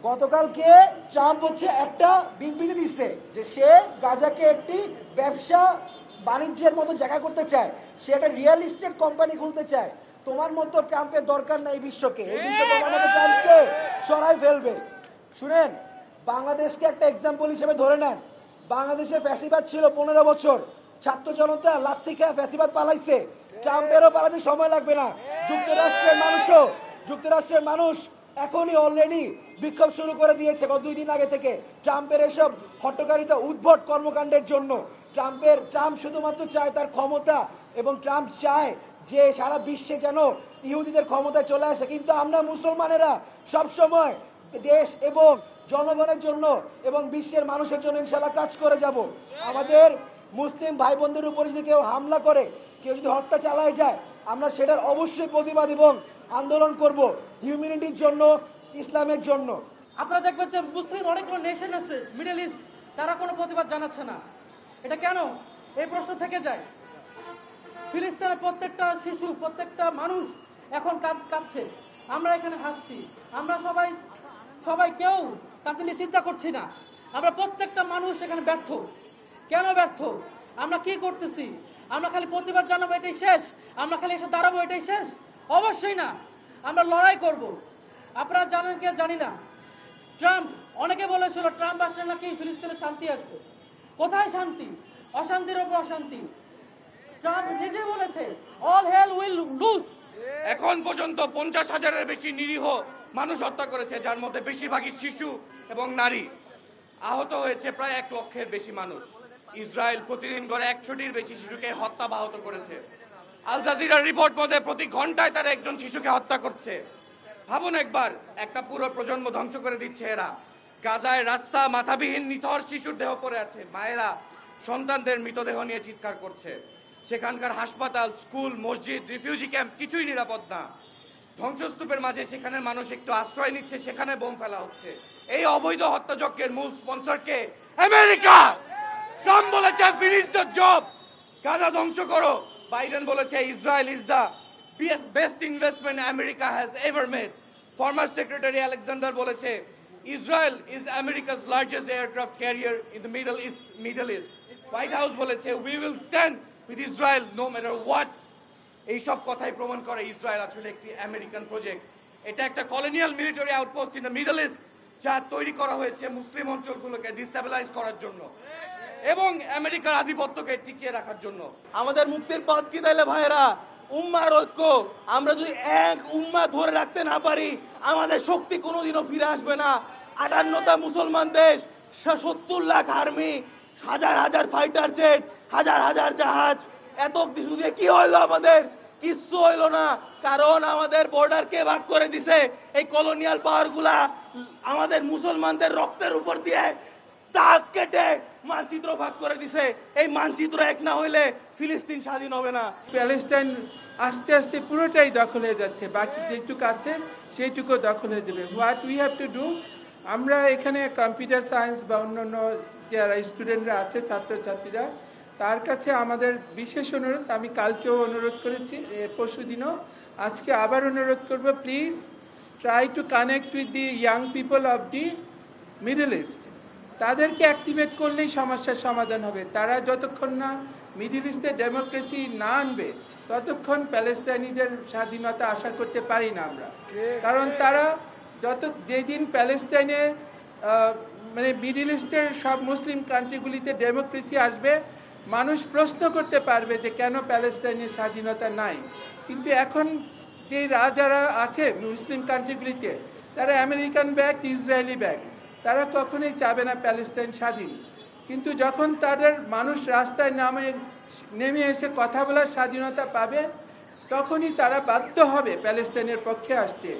গতকালকে ট্রাম্প হচ্ছে একটা বিবৃতি দিচ্ছে যে সে গাজাকে একটি ব্যবসা বাণিজ্যের মতো জায়গা করতে চায়, সে একটা রিয়েল এস্টেট কোম্পানি খুলতে চায়। তোমার মতো ট্রাম্পের দরকার নাই বিশ্বকে, এই বিশ্ব তোমার মতো ট্রাম্পকে সরাই ফেলবে। শুনেন, বাংলাদেশকে একটা এক্সাম্পল হিসেবে ধরে নেন। বাংলাদেশে ফ্যাসিবাদ ছিল 15 বছর, ছাত্র জনতা লাথি খেয়ে ফ্যাসিবাদ পালাইছে। ট্রাম্পেরও পালাতে সময় লাগবে না। যুক্তরাষ্ট্রের মানুষ এখনই অলরেডি বিক্ষোভ শুরু করে দিয়েছে গত 2 দিন আগে থেকে ট্রাম্পের এসব হট্টকারিতা উদ্ভট কর্মকাণ্ডের জন্য। ট্রাম্প শুধুমাত্র চায় তার ক্ষমতা, এবং ট্রাম্প চায় যে সারা বিশ্বে যেন ইহুদিদের ক্ষমতায় চলে আসে। কিন্তু আমরা মুসলমানেরা সবসময় দেশ এবং জনগণের জন্য এবং বিশ্বের মানুষের জন্য ইনশাল্লাহ কাজ করে যাব। আমাদের মুসলিম ভাই বোনদের উপরে যদি কেউ হামলা করে, কেউ যদি হত্যা চালায় যায়, আমরা সেটার অবশ্যই প্রতিবাদ এবং আন্দোলন করব হিউম্যানিটির জন্য, ইসলামের জন্য। আপনারা দেখবেন যে মুসলিম অনেকগুলো নেশন আছে মিডল ইস্ট, তারা কোনো প্রতিবাদ জানাচ্ছে না। এটা কেন? এই প্রশ্ন থেকে যায়। ফিলিস্তিনের প্রত্যেকটা শিশু, প্রত্যেকটা মানুষ এখন কাঁদছে, আমরা এখানে হাসছি। আমরা সবাই কেউ তাতে নিয়ে চিন্তা করছি না। আমরা প্রত্যেকটা মানুষ এখানে ব্যর্থ। কেন ব্যর্থ? আমরা কি করতেছি? আমরা খালি প্রতিবাদ জানাবো এটাই শেষ? আমরা খালি এসে দাঁড়াবো এটাই শেষ? অবশ্যই না, আমরা লড়াই করব। আপনারা জানেন কি জানি না, ট্রাম্প, অনেকে বলেছিল ট্রাম্প আসলে নাকি ফিলিস্তিনে শান্তি আসবে। কোথায় শান্তি? অশান্তির ওপর অশান্তি। ট্রাম্প নিজে বলেছে অল হেল উইল লুজ। এখন পর্যন্ত 50,000-এর বেশি নিরীহ মানুষ হত্যা করেছে, যার মধ্যে বেশিরভাগই শিশু এবং নারী। আহত হয়েছে প্রায় 1 লক্ষের বেশি মানুষ। ইসরায়েল প্রতিদিন গড়ে 100টির বেশি শিশুকে হত্যা বা আহত করেছে। আল জাজিরার রিপোর্ট মতে প্রতি ঘন্টায় তারা একজন শিশুকে হত্যা করছে। ভাবুন একবার, একটা পুরো প্রজন্ম ধ্বংস করে দিচ্ছে এরা। গাজায় রাস্তা মাথাবিহীন নিথর শিশুর দেহ পড়ে আছে, মায়েরা সন্তানদের মৃতদেহ নিয়ে চিৎকার করছে। সেখানকার হাসপাতাল, স্কুল, মসজিদ, রিফিউজি ক্যাম্প কিছুই নিরাপদ না। ধ্বংসস্তূপের মাঝে সেখানের মানুষ একটু আশ্রয় নিচ্ছে, সেখানে বোম ফেলা হচ্ছে। এই অবৈধ হত্যাযজ্ঞের মূল স্পন্সরকে আমেরিকা। ট্রাম্প বলেছে ফিনিশ দ্য জব, গাজা ধ্বংস করো। বাইডেন বলেছে Israel is the best investment America has ever made. Former secretary Alexander বলেছে Israel is America's largest aircraft carrier in the Middle East. White House বলেছে we will stand with Israel no matter what. এইসব কথাই প্রমাণ করে Israel আসলে একটি American project. এটা একটা colonial military outpost in the Middle east, যা তৈরি করা হয়েছে মুসলিম অঞ্চলগুলোকে ডিস্টেবিলাইজ করার জন্য এবং আমেরিকার আধিপত্যকে টিকিয়ে রাখার জন্য। আমাদের মুক্তির পথ কি তাইলে ভাইরা? উম্মার ঐক্য। আমরা যদি এক উম্মা ধরে রাখতে না পারি, আমাদের শক্তি কোনোদিনও ফিরে আসবে না। 58টা মুসলমান দেশ, 70 লাখ আর্মি, হাজার হাজার ফাইটার জেট, হাজার হাজার জাহাজ, এত কিছু দিয়ে কি হইলো? আমাদের কিচ্ছু হইলো না, কারণ আমাদের বর্ডারকে ভাগ করে দিছে এই কলোনিয়াল পাওয়ারগুলা। আমাদের মুসলমানদের রক্তের উপর দিয়ে দাগ কেটে মানচিত্র ভাগ করে দিছে। এই মানচিত্র এক না হইলে ফিলিস্তিন স্বাধীন হবে না। প্যালেস্টাইন আস্তে আস্তে পুরোটাই দখল হয়ে যাচ্ছে, বাকি যেটুকু আছে সেইটুকু দখল হয়ে যাবে। What we have to do, আমরা এখানে কম্পিউটার সায়েন্স বা অন্যান্য যারা স্টুডেন্টরা আছে, ছাত্রছাত্রীরা, তার কাছে আমাদের বিশেষ অনুরোধ। আমি কালকেও অনুরোধ করেছি, পরশু দিনও, আজকে আবার অনুরোধ করব, please try to connect with the young people of the middle east. তাদেরকে অ্যাক্টিভেট করলেই সমস্যার সমাধান হবে। তারা যতক্ষণ না মিডল ইস্টে ডেমোক্রেসি না আনবে, ততক্ষণ প্যালেস্তাইনিদের স্বাধীনতা আশা করতে পারি না আমরা। কারণ তারা যেদিন প্যালেস্তাইনে মানে মিডল ইস্টের সব মুসলিম কান্ট্রিগুলিতে ডেমোক্রেসি আসবে, মানুষ প্রশ্ন করতে পারবে যে কেন প্যালেস্তাইনের স্বাধীনতা নাই। কিন্তু এখন যে রাজারা আছে মুসলিম কান্ট্রিগুলিতে, তারা আমেরিকান ব্যাগ, ইসরায়েলি ব্যাগ, তারা কখনোই চাবে না প্যালেস্তাইন স্বাধীন। কিন্তু যখন তাদের মানুষ রাস্তায় নেমে এসে কথা বলার স্বাধীনতা পাবে, তখনই তারা বাধ্য হবে প্যালেস্তাইনের পক্ষে আসতে।